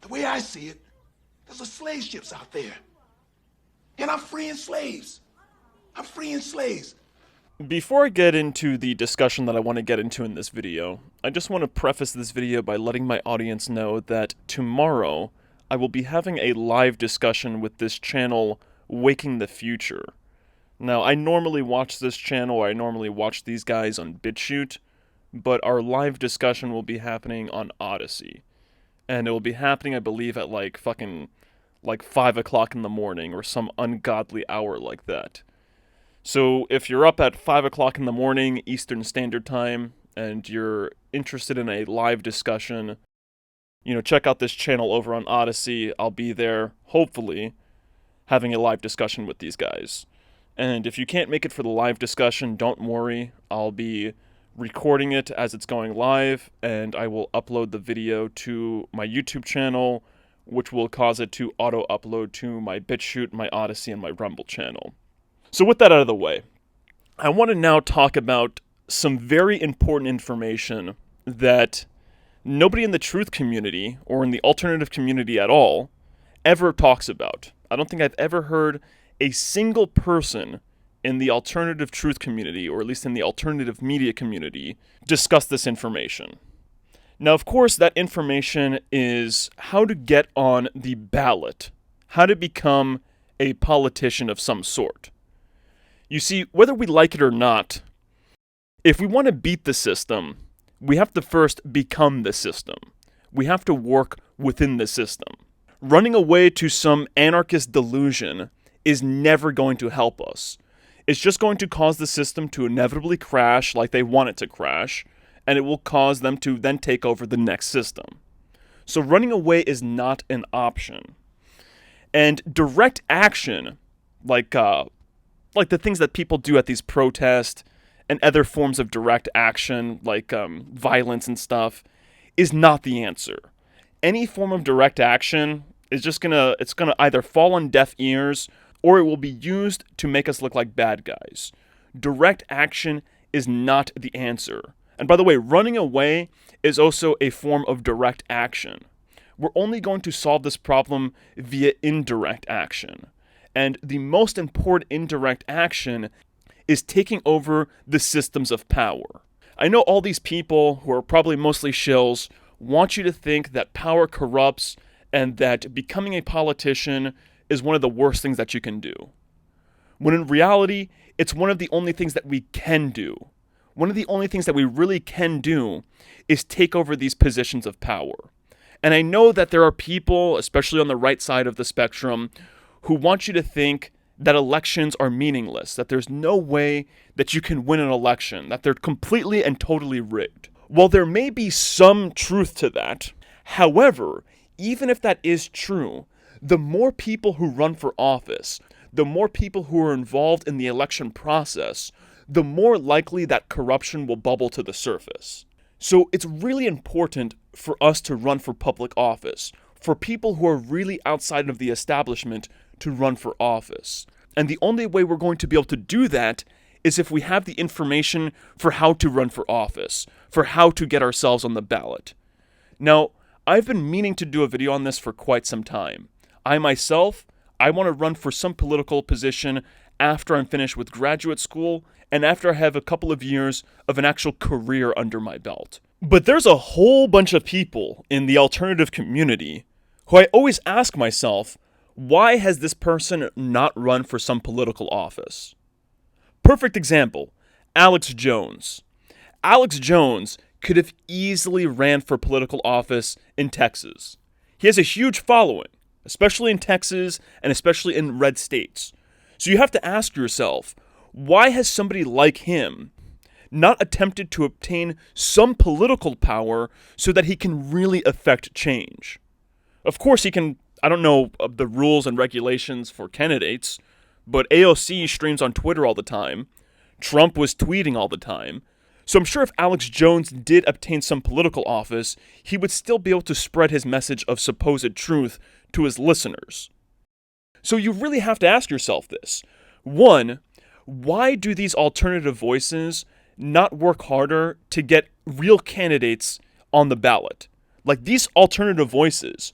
The way I see it, there's a slave ships out there. And I'm freeing slaves. I'm freeing slaves. Before I get into the discussion that I want to get into in this video, I just want to preface this video by letting my audience know that tomorrow I will be having a live discussion with this channel, Waking the Future. Now, I normally watch this channel, I normally watch these guys on BitChute, but our live discussion will be happening on Odyssey. And it will be happening, I believe, at like 5 o'clock in the morning, or some ungodly hour like that. So if you're up at 5 o'clock in the morning, Eastern Standard Time, and you're interested in a live discussion, check out this channel over on Odyssey. I'll be there, hopefully, having a live discussion with these guys. And if you can't make it for the live discussion, don't worry. I'll be recording it as it's going live, and I will upload the video to my YouTube channel, which will cause it to auto-upload to my BitChute, my Odyssey, and my Rumble channel. So with that out of the way, I want to now talk about some very important information that nobody in the truth community, or in the alternative community at all, ever talks about. I don't think I've ever heard a single person in the alternative truth community, or at least in the alternative media community, discuss this information. Now, of course, that information is how to get on the ballot, how to become a politician of some sort. You see, whether we like it or not, if we want to beat the system, we have to first become the system. We have to work within the system. Running away to some anarchist delusion is never going to help us. It's just going to cause the system to inevitably crash like they want it to crash, and it will cause them to then take over the next system. So running away is not an option. And direct action, like the things that people do at these protests and other forms of direct action, like violence and stuff, is not the answer. Any form of direct action is just gonna either fall on deaf ears, or it will be used to make us look like bad guys. Direct action is not the answer. And by the way, running away is also a form of direct action. We're only going to solve this problem via indirect action. And the most important indirect action is taking over the systems of power. I know all these people, who are probably mostly shills, want you to think that power corrupts and that becoming a politician is one of the worst things that you can do. When in reality, it's one of the only things that we can do. One of the only things that we really can do is take over these positions of power. And I know that there are people, especially on the right side of the spectrum, who want you to think that elections are meaningless, that there's no way that you can win an election, that they're completely and totally rigged. While there may be some truth to that, however, even if that is true, the more people who run for office, the more people who are involved in the election process, the more likely that corruption will bubble to the surface. So it's really important for us to run for public office, for people who are really outside of the establishment to run for office. And the only way we're going to be able to do that is if we have the information for how to run for office, for how to get ourselves on the ballot. Now, I've been meaning to do a video on this for quite some time. I myself, I want to run for some political position after I'm finished with graduate school and after I have a couple of years of an actual career under my belt. But there's a whole bunch of people in the alternative community who I always ask myself, why has this person not run for some political office? Perfect example, Alex Jones. Alex Jones could have easily ran for political office in Texas. He has a huge following, especially in Texas and especially in red states. So you have to ask yourself, why has somebody like him not attempted to obtain some political power so that he can really affect change? Of course, he can, I don't know the rules and regulations for candidates, but AOC streams on Twitter all the time. Trump was tweeting all the time. So I'm sure if Alex Jones did obtain some political office, he would still be able to spread his message of supposed truth to his listeners. So you really have to ask yourself this. One, why do these alternative voices not work harder to get real candidates on the ballot? Like these alternative voices,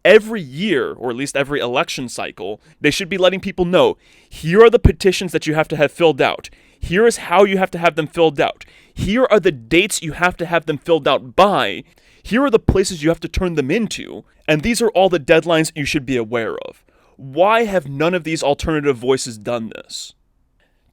every year, or at least every election cycle, they should be letting people know, here are the petitions that you have to have filled out. Here is how you have to have them filled out. Here are the dates you have to have them filled out by. Here are the places you have to turn them into. And these are all the deadlines you should be aware of. Why have none of these alternative voices done this?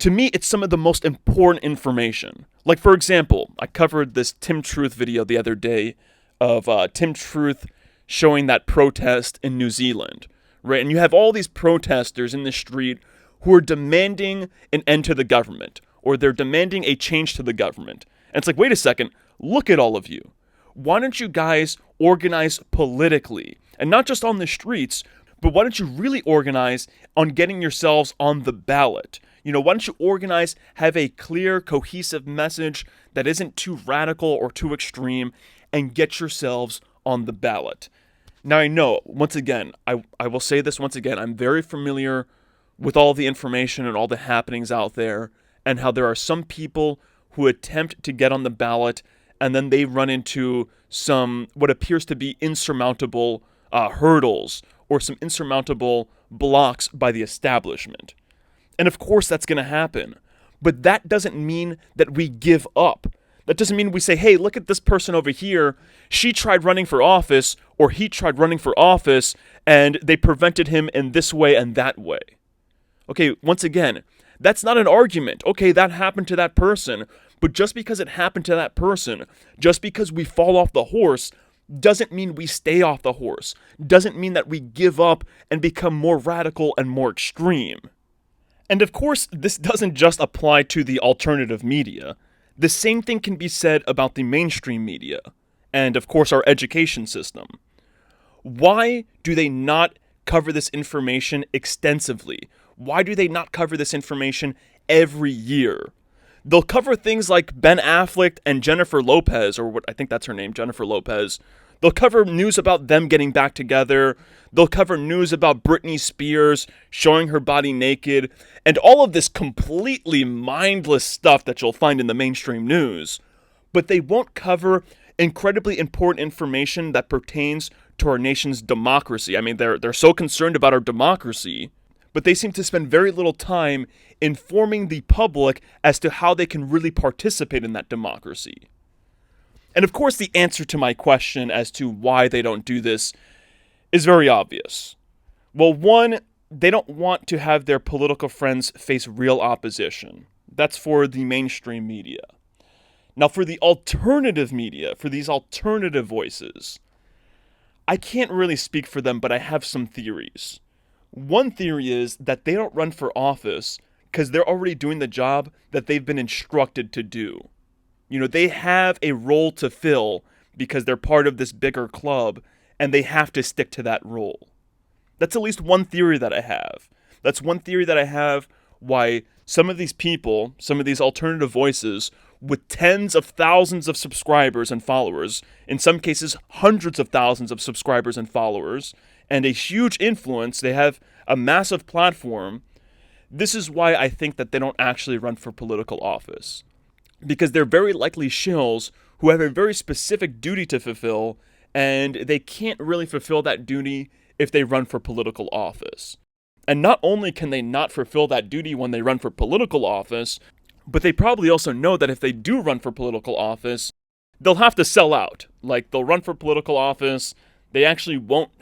To me, it's some of the most important information. Like, for example, I covered this Tim Truth video the other day of Tim Truth showing that protest in New Zealand, right? And you have all these protesters in the street who are demanding an end to the government, or they're demanding a change to the government. And it's like, wait a second, look at all of you. Why don't you guys organize politically? And not just on the streets, but why don't you really organize on getting yourselves on the ballot? You know, why don't you organize, have a clear, cohesive message that isn't too radical or too extreme, and get yourselves on the ballot? Now, I know, once again, I will say this once again, I'm very familiar with all the information and all the happenings out there, and how there are some people who attempt to get on the ballot, and then they run into some, what appears to be insurmountable hurdles, or some insurmountable blocks by the establishment. And of course that's going to happen. But that doesn't mean that we give up. That doesn't mean we say, hey, look at this person over here. She tried running for office, or he tried running for office, and they prevented him in this way and that way. Okay, once again, that's not an argument. Okay, that happened to that person. But just because it happened to that person, just because we fall off the horse, doesn't mean we stay off the horse. Doesn't mean that we give up and become more radical and more extreme. And of course, this doesn't just apply to the alternative media. The same thing can be said about the mainstream media, and of course our education system. Why do they not cover this information extensively? Why do they not cover this information every year? They'll cover things like Ben Affleck and Jennifer Lopez, or what I think that's her name, Jennifer Lopez. They'll cover news about them getting back together. They'll cover news about Britney Spears showing her body naked, and all of this completely mindless stuff that you'll find in the mainstream news. But they won't cover incredibly important information that pertains to our nation's democracy. I mean, they're so concerned about our democracy, but they seem to spend very little time informing the public as to how they can really participate in that democracy. And of course, the answer to my question as to why they don't do this is very obvious. Well, one, they don't want to have their political friends face real opposition. That's for the mainstream media. Now, for the alternative media, for these alternative voices, I can't really speak for them, but I have some theories. One theory is that they don't run for office because they're already doing the job that they've been instructed to do. You know, they have a role to fill because they're part of this bigger club, and they have to stick to that role. That's at least one theory that I have. That's one theory that I have why some of these people, some of these alternative voices, with tens of thousands of subscribers and followers, in some cases hundreds of thousands of subscribers and followers, and a huge influence, they have a massive platform. This is why I think that they don't actually run for political office. Because they're very likely shills who have a very specific duty to fulfill, and they can't really fulfill that duty if they run for political office. And not only can they not fulfill that duty when they run for political office, but they probably also know that if they do run for political office, they'll have to sell out. Like, they'll run for political office, they actually won't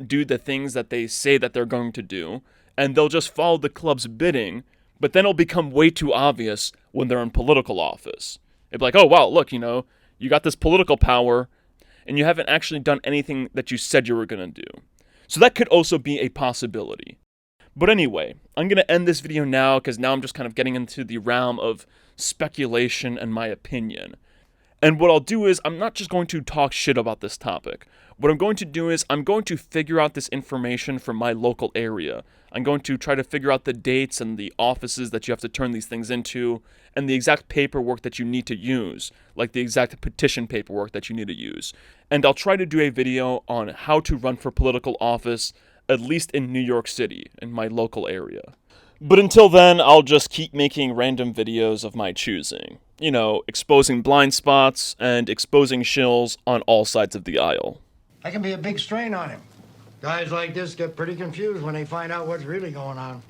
do the things that they say that they're going to do, and they'll just follow the club's bidding, but then it'll become way too obvious when they're in political office. It'll be like, oh, wow, look, you got this political power, and you haven't actually done anything that you said you were going to do. So that could also be a possibility. But anyway, I'm going to end this video now, because now I'm just kind of getting into the realm of speculation and my opinion. And what I'll do is, I'm not just going to talk shit about this topic. What I'm going to do is, I'm going to figure out this information from my local area. I'm going to try to figure out the dates and the offices that you have to turn these things into, and the exact paperwork that you need to use, like the exact petition paperwork that you need to use. And I'll try to do a video on how to run for political office, at least in New York City, in my local area. But until then, I'll just keep making random videos of my choosing. Exposing blind spots and exposing shills on all sides of the aisle. That can be a big strain on him. Guys like this get pretty confused when they find out what's really going on.